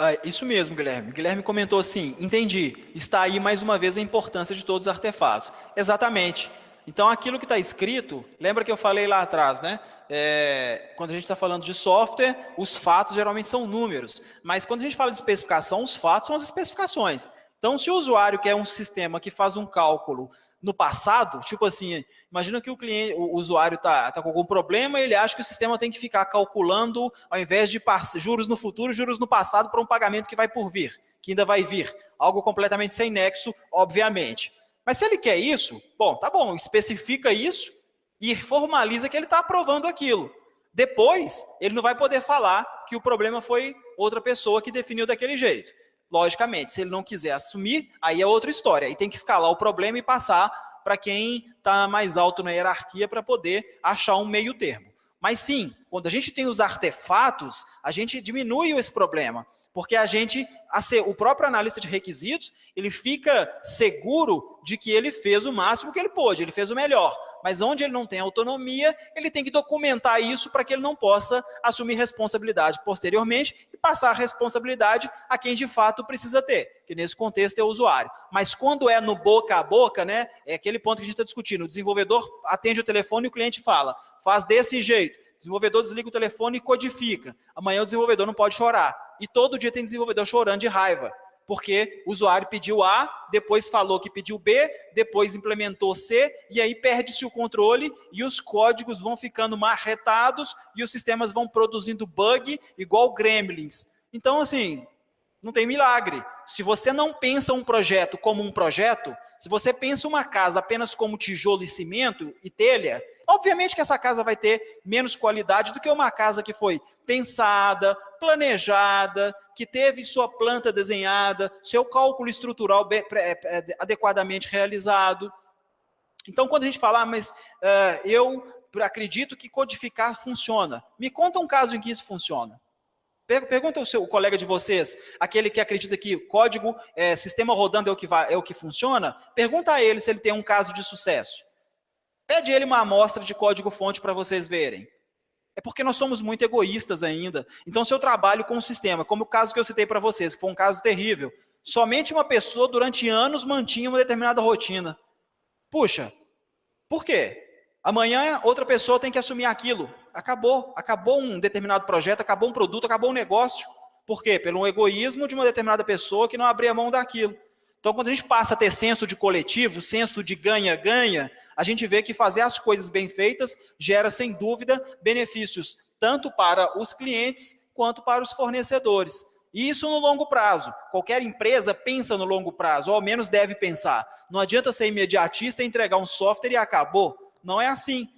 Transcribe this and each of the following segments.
Ah, isso mesmo, Guilherme. Guilherme comentou assim: entendi, está aí mais uma vez a importância de todos os artefatos. Exatamente. Então, aquilo que está escrito, lembra que eu falei lá atrás, né? Quando a gente está falando de software, os fatos geralmente são números, mas quando a gente fala de especificação, os fatos são as especificações. Então, se o usuário quer um sistema que faz um cálculo no passado, tipo assim, imagina que o usuário tá com algum problema e ele acha que o sistema tem que ficar calculando, ao invés de juros no futuro, juros no passado para um pagamento que vai por vir, que ainda vai vir. Algo completamente sem nexo, obviamente. Mas se ele quer isso, bom, tá bom, especifica isso e formaliza que ele está aprovando aquilo. Depois, ele não vai poder falar que o problema foi outra pessoa que definiu daquele jeito. Logicamente, se ele não quiser assumir, aí é outra história. Aí tem que escalar o problema e passar para quem está mais alto na hierarquia para poder achar um meio termo. Mas sim, quando a gente tem os artefatos, a gente diminui esse problema. Porque o próprio analista de requisitos, ele fica seguro de que ele fez o máximo que ele pôde, ele fez o melhor. Mas onde ele não tem autonomia, ele tem que documentar isso para que ele não possa assumir responsabilidade posteriormente e passar a responsabilidade a quem de fato precisa ter, que nesse contexto é o usuário. Mas quando é no boca a boca, né, é aquele ponto que a gente está discutindo. O desenvolvedor atende o telefone e o cliente fala, faz desse jeito. O desenvolvedor desliga o telefone e codifica. Amanhã o desenvolvedor não pode chorar. E todo dia tem desenvolvedor chorando de raiva. Porque o usuário pediu A, depois falou que pediu B, depois implementou C, e aí perde-se o controle e os códigos vão ficando marretados e os sistemas vão produzindo bug igual gremlins. Então, assim, não tem milagre. Se você não pensa um projeto como um projeto, se você pensa uma casa apenas como tijolo e cimento e telha, obviamente que essa casa vai ter menos qualidade do que uma casa que foi pensada, planejada, que teve sua planta desenhada, seu cálculo estrutural adequadamente realizado. Então, quando a gente fala, eu acredito que codificar funciona. Me conta um caso em que isso funciona. Pergunta ao seu colega de vocês, aquele que acredita que código, sistema rodando é o que funciona, pergunta a ele se ele tem um caso de sucesso. Pede ele uma amostra de código-fonte para vocês verem. É porque nós somos muito egoístas ainda. Então, se eu trabalho com um sistema, como o caso que eu citei para vocês, que foi um caso terrível, somente uma pessoa durante anos mantinha uma determinada rotina. Puxa, por quê? Amanhã outra pessoa tem que assumir aquilo. Acabou um determinado projeto, acabou um produto, acabou um negócio. Por quê? Pelo egoísmo de uma determinada pessoa que não abria mão daquilo. Então, quando a gente passa a ter senso de coletivo, senso de ganha-ganha, a gente vê que fazer as coisas bem feitas gera, sem dúvida, benefícios tanto para os clientes quanto para os fornecedores. E isso no longo prazo. Qualquer empresa pensa no longo prazo, ou ao menos deve pensar. Não adianta ser imediatista e entregar um software e acabou. Não é assim.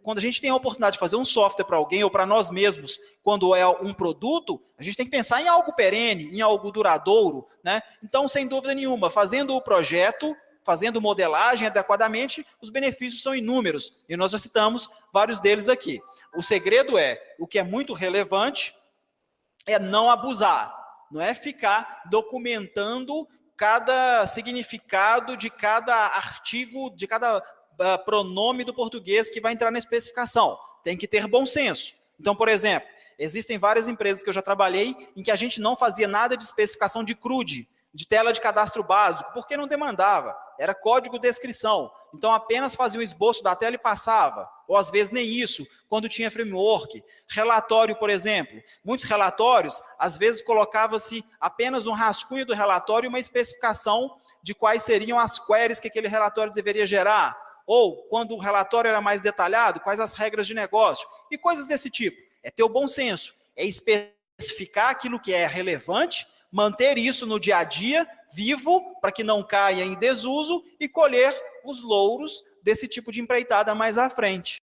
Quando a gente tem a oportunidade de fazer um software para alguém ou para nós mesmos, quando é um produto, a gente tem que pensar em algo perene, em algo duradouro, né? Então, sem dúvida nenhuma, fazendo o projeto, fazendo modelagem adequadamente, os benefícios são inúmeros. E nós já citamos vários deles aqui. O segredo o que é muito relevante, é não abusar. Não é ficar documentando cada significado de cada artigo, de cada pronome do português que vai entrar na especificação. Tem que ter bom senso. Então, por exemplo, existem várias empresas que eu já trabalhei em que a gente não fazia nada de especificação de CRUD, de tela de cadastro básico, porque não demandava. Era código de descrição. Então, apenas fazia um esboço da tela e passava. Ou, às vezes, nem isso, quando tinha framework. Relatório, por exemplo. Muitos relatórios, às vezes, colocava-se apenas um rascunho do relatório e uma especificação de quais seriam as queries que aquele relatório deveria gerar. Ou, quando o relatório era mais detalhado, quais as regras de negócio, e coisas desse tipo. É ter o bom senso, é especificar aquilo que é relevante, manter isso no dia a dia, vivo, para que não caia em desuso, e colher os louros desse tipo de empreitada mais à frente.